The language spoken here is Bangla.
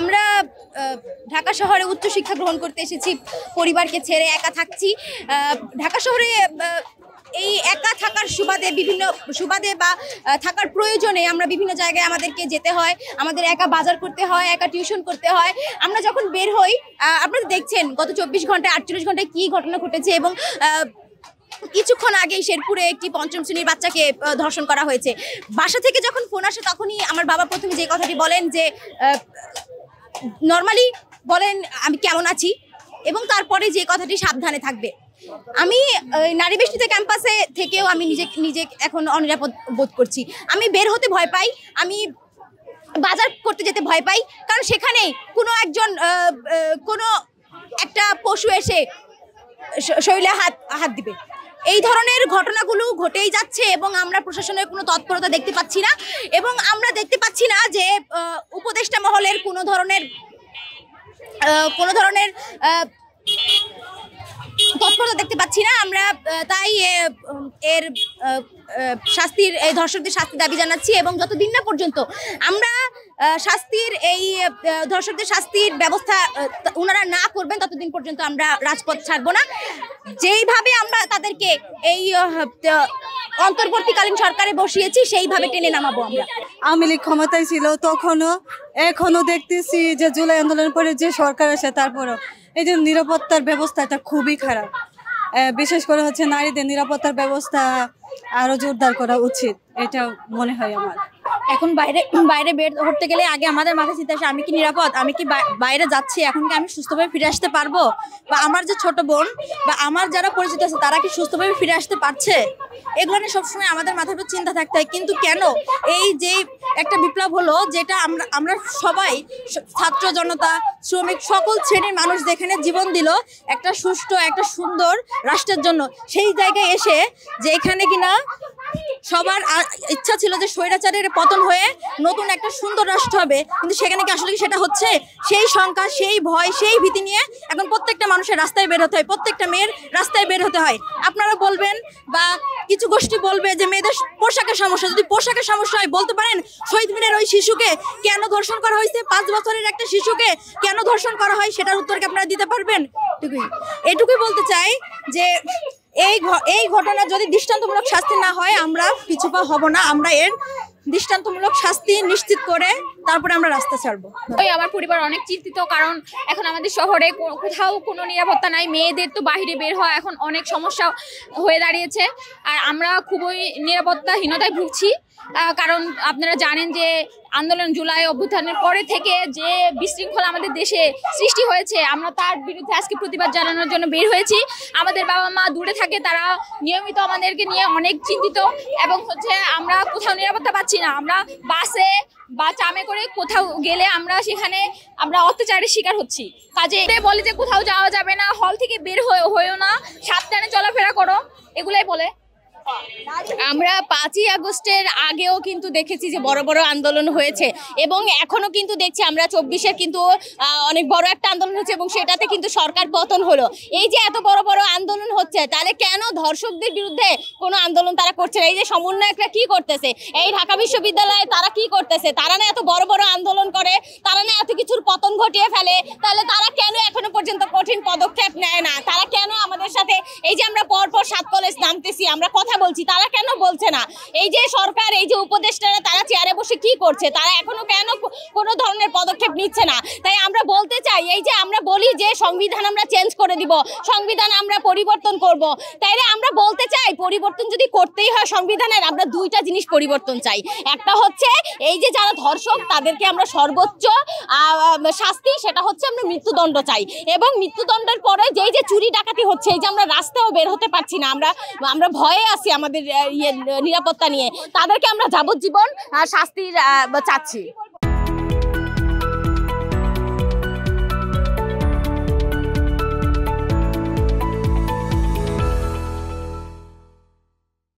আমরা ঢাকা শহরে উচ্চশিক্ষা গ্রহণ করতে এসেছি, পরিবারকে ছেড়ে একা থাকছি। ঢাকা শহরে এই একা থাকার সুবাদে বা থাকার প্রয়োজনে আমরা বিভিন্ন জায়গায় আমাদেরকে যেতে হয়, আমাদের একা বাজার করতে হয়, একা টিউশন করতে হয়। আমরা যখন বের হই, আপনারা দেখছেন গত 24 ঘন্টায় 48 ঘন্টায় কী ঘটনা ঘটেছে, এবং কিছুক্ষণ আগেই শেরপুরে একটি পঞ্চম শ্রেণীর বাচ্চাকে ধর্ষণ করা হয়েছে। বাসা থেকে যখন ফোন আসে তখনই আমার বাবা প্রথমে যে কথাটি বলেন যে নর্মালি বলেন আমি কেমন আছি, এবং তারপরে যে কথাটি সাবধানে থাকবে। আমি নারী বেষ্টিত ক্যাম্পাসে থেকেও আমি নিজে এখন অনিরাপদ বোধ করছি। আমি বের হতে ভয় পাই, আমি বাজার করতে যেতে ভয় পাই, কারণ সেখানে কোনো একটা পশু এসে শরীরে হাত দিবে। এই ধরনের ঘটনাগুলো ঘটেই যাচ্ছে, এবং আমরা প্রশাসনের কোনো তৎপরতা দেখতে পাচ্ছি না, এবং আমরা দেখতে পাচ্ছি না যে উপদেষ্টা মহলের কোনো ধরনের তৎপরতা দেখতে পাচ্ছি না। আমরা তাই এর শাস্তির, এই ধর্ষকদের শাস্তির দাবি জানাচ্ছি, এবং যতদিন না পর্যন্ত আমরা ধর্ষকদের শাস্তির ব্যবস্থা ওনারা না করবেন ততদিন পর্যন্ত আমরা রাজপথ ছাড়বো না। যেইভাবে আমরা তাদেরকে এই অন্তর্বর্তীকালীন সরকারে বসিয়েছি সেইভাবে টেনে নামাবো আমরা। আওয়ামী লীগ ক্ষমতায় ছিল তখনও, এখনো দেখতেছি যে জুলাই আন্দোলনের পরে যে সরকার আসে তারপরও এই যে নিরাপত্তার ব্যবস্থাটা খুবই খারাপ। বিশেষ করে হচ্ছে নারীদের নিরাপত্তার ব্যবস্থা আরো জোরদার করা উচিত, এটা মনে হয় আমার। এখন বাইরে বের করতে গেলে আগে আমাদের মাথায় চিন্তা আসে আমি কি নিরাপদ, আমি কি বাইরে যাচ্ছি, এখন কি আমি সুস্থভাবে ফিরে আসতে পারবো, বা আমার যে ছোট বোন বা আমার যারা পরিচিত আছে তারা কি সুস্থভাবে ফিরে আসতে পারছে, এগুলো নিয়ে সবসময় আমাদের মাথায় একটু চিন্তা থাকতে হয়। কিন্তু কেন এই যে একটা বিপ্লব হলো, যেটা আমরা সবাই ছাত্র জনতা শ্রমিক সকল শ্রেণীর মানুষ যেখানে জীবন দিল একটা সুষ্ঠু একটা সুন্দর রাষ্ট্রের জন্য, সেই জায়গায় এসে যে এখানে কিনা সবার ইচ্ছা ছিল যে স্বৈরাচারের পতন হয়ে নতুন একটা সুন্দর রাষ্ট্র হবে, কিন্তু সেখানে কি আসলে সেটা হচ্ছে? সেই শঙ্কা, সেই ভয়, সেই ভীতি নিয়ে এখন প্রত্যেকটা মানুষের রাস্তায় বের হতে হয়, প্রত্যেকটা মেয়ের রাস্তায় বের হতে হয়। আপনারা বলবেন বা কিছু গোষ্ঠী বলবে যে মেয়েদের পোশাকের সমস্যা, যদি পোশাকের সমস্যা হয় বলতে পারেন শহীদ মিনারের ওই শিশুকে কেন ধর্ষণ করা হয়েছে, 5 বছরের একটা শিশুকে কেন ধর্ষণ করা হয়, সেটার উত্তর কি আপনারা দিতে পারবেন? এটুকুই বলতে চাই যে এই ঘটনা যদি দৃষ্টান্তমূলক শাস্তি না হয় আমরা পিছুপা হব না, আমরা এর দৃষ্টান্তমূলক শাস্তি নিশ্চিত করে তারপরে আমরা রাস্তা ছাড়বো। আমার পরিবার অনেক চিন্তিত, কারণ এখন আমাদের শহরে কোথাও কোনো নিরাপত্তা নাই, মেয়েদের তো বাইরে বের হওয়া এখন অনেক সমস্যা হয়ে দাঁড়িয়েছে, আর আমরা খুবই নিরাপত্তাহীনতায় ভুগছি। কারণ আপনারা জানেন যে আন্দোলন জুলাই অভ্যুত্থানের পরে থেকে যে বিশৃঙ্খলা আমাদের দেশে সৃষ্টি হয়েছে, আমরা তার বিরুদ্ধে আজকে প্রতিবাদ জানানোর জন্য বের হয়েছি। আমাদের বাবা মা দূরে থাকে, তারা নিয়মিত আমাদেরকে নিয়ে অনেক চিন্তিত, এবং আমরা কোথাও নিরাপত্তা পাচ্ছি না। আমরা বাসে বা ট্রামে করে কোথাও গেলে সেখানে আমরা অত্যাচারের শিকার হচ্ছি। কাজে বলে যে কোথাও যাওয়া যাবে না, হল থেকে বের হয়েও না, সাবধানে চলাফেরা করো, এগুলাই বলে। আমরা 5ই আগস্টের আগেও কিন্তু দেখেছি যে বড় বড় আন্দোলন হয়েছে, এবং এখনো কিন্তু দেখছি আমরা 24-এর কিন্তু অনেক বড় একটা আন্দোলন হচ্ছে, এবং সেটাতে কিন্তু সরকার পতন হলো। এই যে এত বড় বড় আন্দোলন হচ্ছে, তাহলে কেন ধর্ষকদের বিরুদ্ধে কোনো আন্দোলন তারা করছে না? এই যে সমন্বয়করা কি করতেছে, এই ঢাকা বিশ্ববিদ্যালয়ে তারা কি করতেছে? তারা না এত বড় বড় আন্দোলন করে, তারা না এত কিছুর পতন ঘটিয়ে ফেলে, তাহলে তারা কেন এখনো পর্যন্ত কঠিন পদক্ষেপ নেয় না? তারা কেন আমাদের সাথে এই যে আমরা পরপর 7 কলেজ নামতেছি, আমরা কথা বলছি, তারা কেন বলছে না? এই যে সরকার, এই যে উপদেষ্টারা তারা চেয়ারে বসে কি করছে, তারা এখনো কেন কোনো ধরনের পদক্ষেপ নিচ্ছে না? তাই আমরা বলতে চাই, এই যে আমরা বলি যে সংবিধান আমরা চেঞ্জ করে দিব, সংবিধান আমরা পরিবর্তন করব, তাইলে আমরা বলতে চাই পরিবর্তন যদি করতেই হয় সংবিধানের, আমরা 2টা জিনিস পরিবর্তন চাই। একটা হচ্ছে এই যে যারা ধর্ষক তাদেরকে আমরা সর্বোচ্চ শাস্তি, সেটা হচ্ছে আমরা মৃত্যুদণ্ড চাই, এবং মৃত্যুদণ্ডের পরে যে চুরি ডাকাতি হচ্ছে, এই যে আমরা রাস্তাও বের হতে পারছি না, আমরা ভয়ে আছি আমাদের নিরাপত্তা নিয়ে, তাদেরকে আমরা যাবজ্জীবন শাস্তি চাচ্ছি।